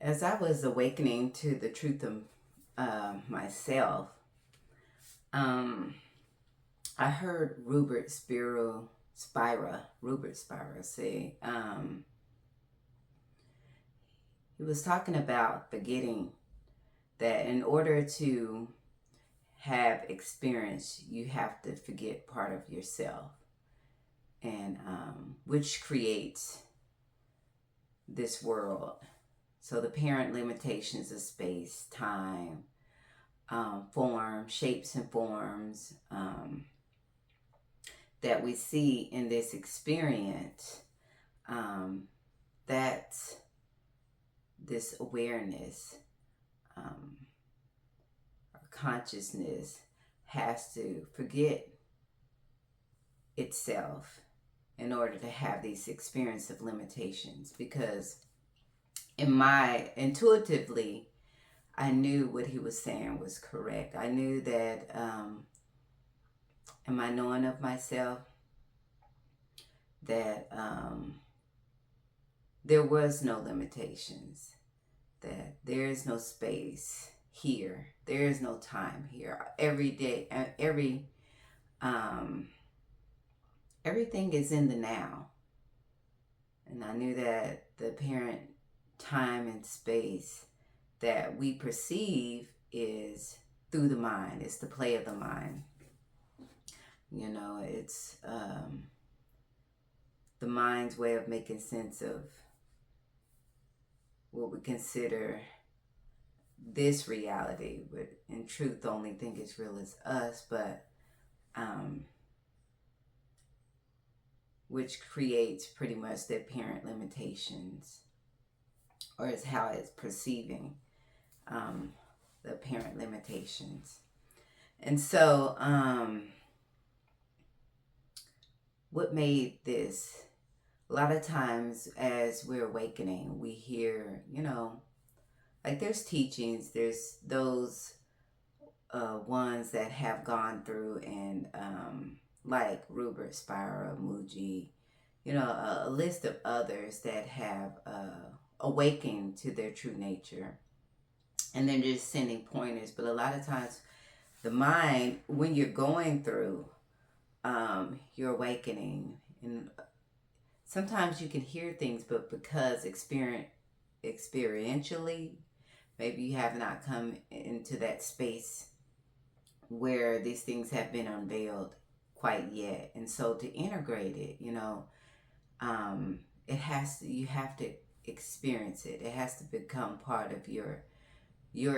As I was awakening to the truth of myself, um, I heard Rupert Spira say, he was talking about forgetting that in order to have experience, you have to forget part of yourself, and which creates this world. So the parent limitations of space, time, form, shapes and forms that we see in this experience, that this awareness, or consciousness has to forget itself in order to have these experience of limitations. Because intuitively, I knew what he was saying was correct. I knew that in my knowing of myself, that there was no limitations, that there is no space here, there is no time here. Every day, everything is in the now. And I knew that the apparent time and space that we perceive is through the mind. It's the play of the mind. It's the mind's way of making sense of what we consider this reality, but in truth, the only thing is real is us, but which creates pretty much the apparent limitations, or is how it's perceiving the apparent limitations. And so, what made this? A lot of times, as we're awakening, we hear, like there's teachings, there's those ones that have gone through, and like Rupert Spira, Muji, a list of others that have awakened to their true nature. And they're just sending pointers. But a lot of times, the mind, when you're going through your awakening, and sometimes you can hear things, but because experientially, maybe you have not come into that space where these things have been unveiled quite yet. And so to integrate it, you have to experience it. It has to become part of your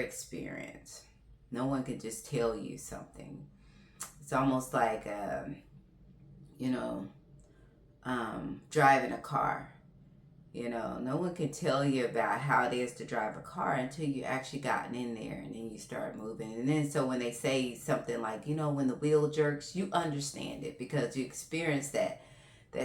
experience. No one can just tell you something. It's almost like driving a car. No one can tell you about how it is to drive a car until you actually gotten in there, and then you start moving. And then so when they say something like, when the wheel jerks, you understand it because you experience that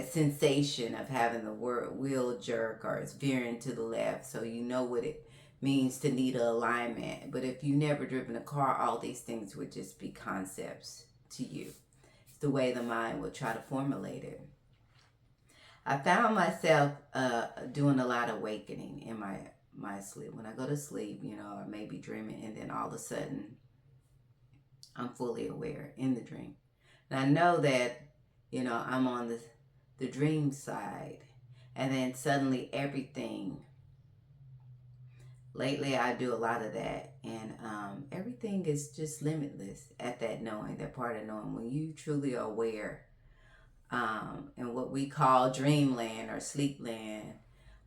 sensation of having the wheel jerk, or it's veering to the left. So you know what it means to need an alignment. But if you never driven a car, all these things would just be concepts to you. It's the way the mind will try to formulate it. I found myself doing a lot of awakening in my sleep. When I go to sleep, I may be dreaming, and then all of a sudden, I'm fully aware in the dream. And I know that, I'm on the dream side. And then suddenly everything, lately I do a lot of that. And everything is just limitless at that knowing, that part of knowing. When you truly are aware, in what we call dreamland or sleepland,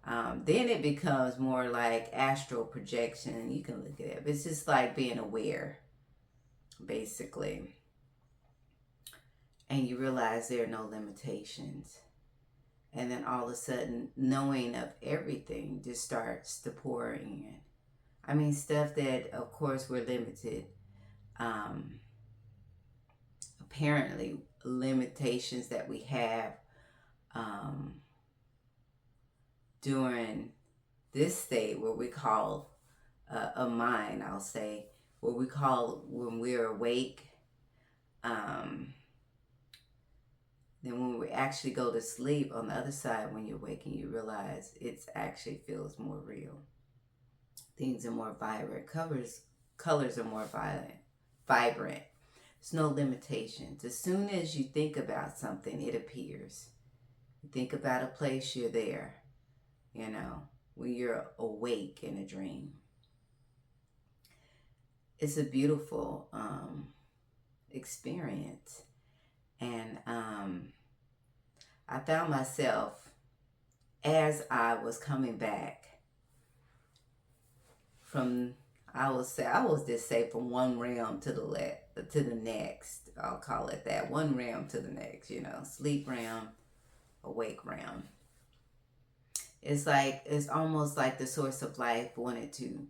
then it becomes more like astral projection. You can look at it, but it's just like being aware, basically. And you realize there are no limitations. And then all of a sudden, knowing of everything just starts to pour in. I mean, stuff that, of course, we're limited. Apparently, limitations that we have during this state, where we call a mind, I'll say, what we call when we're awake. Then when we actually go to sleep, on the other side, when you're waking, you realize it actually feels more real. Things are more vibrant. Colors are more vibrant. There's no limitations. As soon as you think about something, it appears. You think about a place, you're there. When you're awake in a dream. It's a beautiful experience. And I found myself, as I was coming back from, I will just say from one realm to the next. I'll call it that. One realm to the next, sleep realm, awake realm. It's almost like the source of life wanted to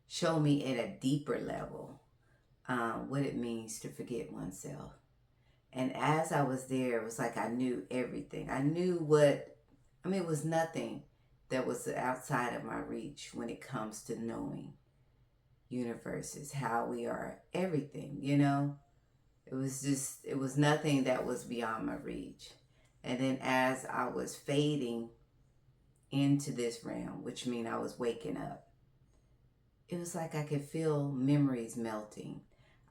show me at a deeper level what it means to forget oneself. And as I was there, it was like I knew everything. I knew it was nothing that was outside of my reach when it comes to knowing universes, how we are, everything, It was nothing that was beyond my reach. And then as I was fading into this realm, which means I was waking up, it was like I could feel memories melting.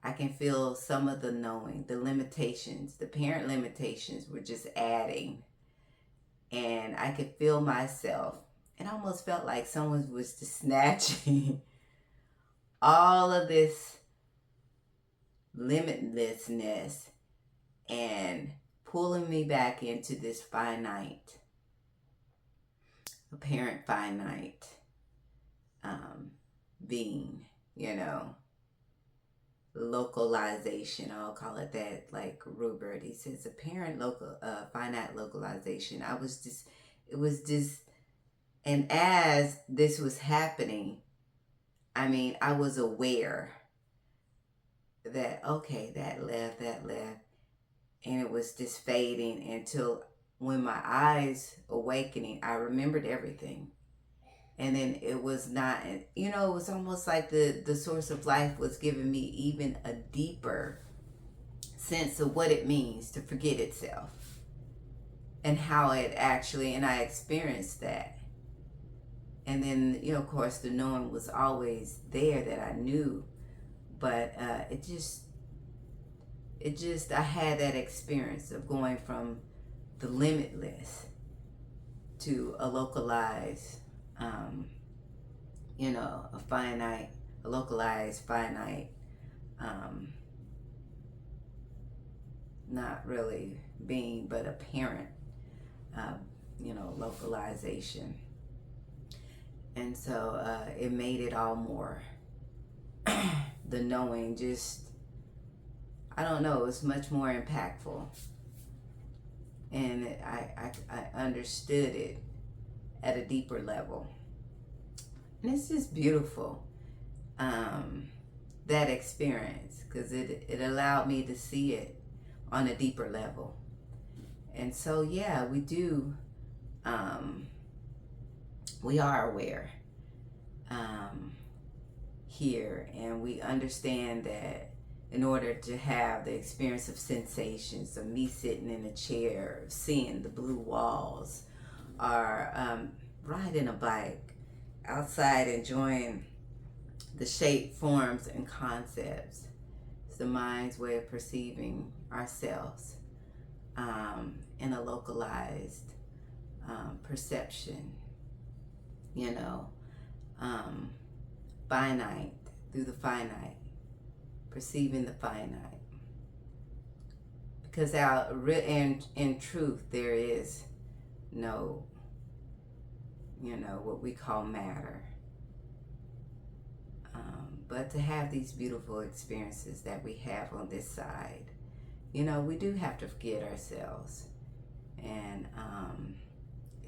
I can feel some of the knowing, the limitations, the parent limitations were just adding. And I could feel myself. It almost felt like someone was just snatching all of this limitlessness and pulling me back into this finite, apparent finite being, localization. I'll call it that, like Rupert. He says apparent finite localization. It was just, and as this was happening, I was aware that, okay, that left, and it was just fading until when my eyes awakening, I remembered everything. And then it was not, it was almost like the source of life was giving me even a deeper sense of what it means to forget itself and how it actually, and I experienced that. And then, of course, the knowing was always there that I knew, but it just, I had that experience of going from the limitless to a localized, a localized, finite, not really being, but apparent, localization. And so it made it all more, the knowing just, I don't know, it's much more impactful. And I understood it at a deeper level. And it's just beautiful, that experience, because it allowed me to see it on a deeper level. And so, yeah, we do, we are aware here, and we understand that in order to have the experience of sensations, of me sitting in a chair, seeing the blue walls, or riding a bike outside, enjoying the shape, forms, and concepts. It's the mind's way of perceiving ourselves in a localized perception, finite, through the finite, perceiving the finite. Because in truth, there is no, what we call matter. But to have these beautiful experiences that we have on this side, we do have to forget ourselves. And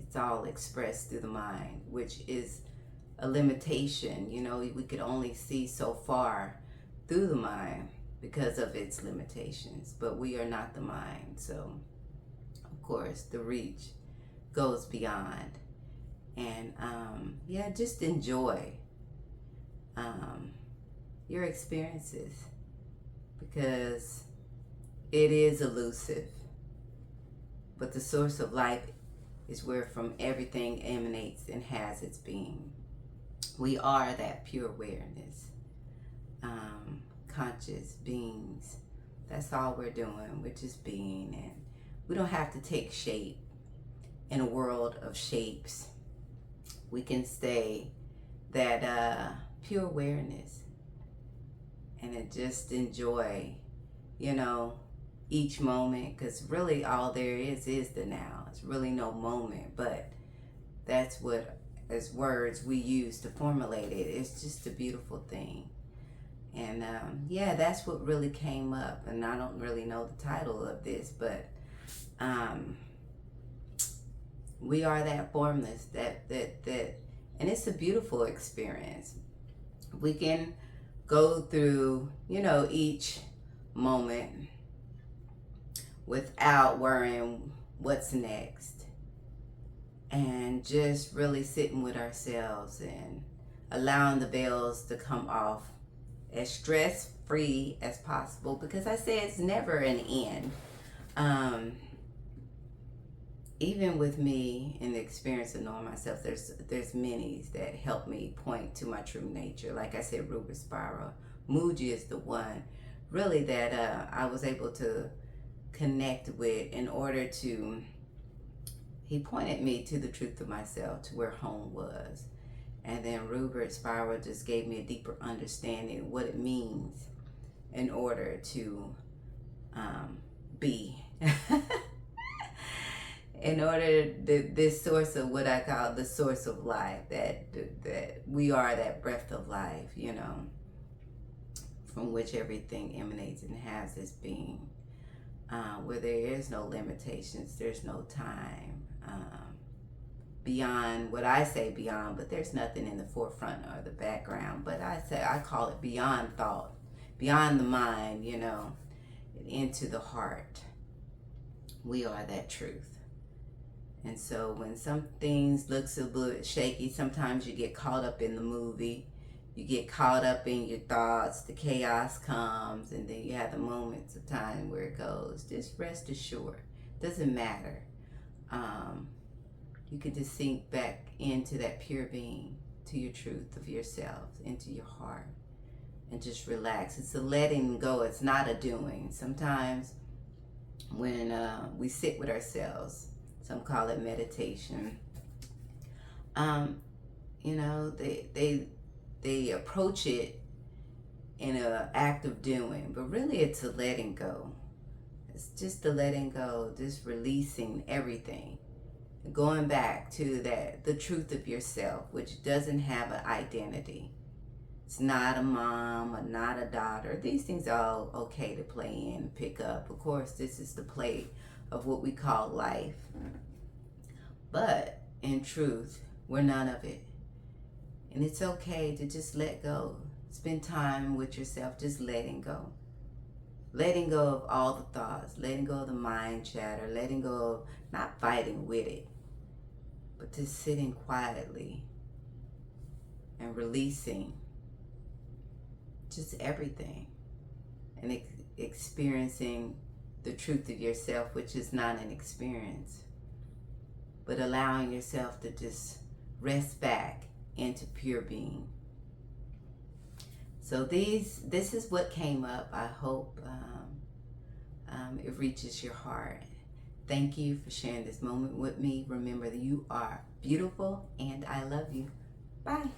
it's all expressed through the mind, which is a limitation. We could only see so far through the mind because of its limitations. But we are not the mind. So, of course, the reach goes beyond. And, just enjoy your experiences, because it is elusive. But the source of life is where from everything emanates and has its being. We are that pure awareness, conscious beings. That's all we're doing. We're just being, and we don't have to take shape in a world of shapes. We can stay that pure awareness and just enjoy, you know, each moment, because really all there is the now. It's really no moment, but that's what, as words, we use to formulate it. It's just a beautiful thing. And yeah, that's what really came up. And I don't really know the title of this, but we are that formless, that, and it's a beautiful experience. We can go through, you know, each moment without worrying what's next, and just really sitting with ourselves and allowing the veils to come off as stress free as possible, because I say it's never an end. Even with me in the experience of knowing myself, there's many that help me point to my true nature. Like I said, Ruber Spiral, Muji is the one really that I was able to connect with in order to, he pointed me to the truth of myself, to where home was. And then Ruber Spiral just gave me a deeper understanding of what it means in order to be. In order, this source of what I call the source of life, that we are that breath of life, you know, from which everything emanates and has its being, where there is no limitations, there's no time, beyond what I say beyond, but there's nothing in the forefront or the background, but I call it beyond thought, beyond the mind, you know, into the heart. We are that truth. And so when some things looks a bit shaky, sometimes you get caught up in the movie, you get caught up in your thoughts, the chaos comes, and then you have the moments of time where it goes. Just rest assured, doesn't matter. You can just sink back into that pure being, to your truth of yourself, into your heart, and just relax. It's a letting go, it's not a doing. Sometimes when we sit with ourselves, some call it meditation, you know, they approach it in an act of doing, but really it's a letting go. It's just a letting go, just releasing everything, going back to that, the truth of yourself, which doesn't have an identity. It's not a mom or not a daughter. These things are all okay to play in, pick up. Of course, this is the play of what we call life. But in truth, we're none of it. And it's okay to just let go. Spend time with yourself, just letting go. Letting go of all the thoughts, letting go of the mind chatter, letting go of not fighting with it, but just sitting quietly and releasing just everything, and experiencing the truth of yourself, which is not an experience, but allowing yourself to just rest back into pure being. So this is what came up. I hope it reaches your heart. Thank you for sharing this moment with me. Remember that you are beautiful, and I love you. Bye.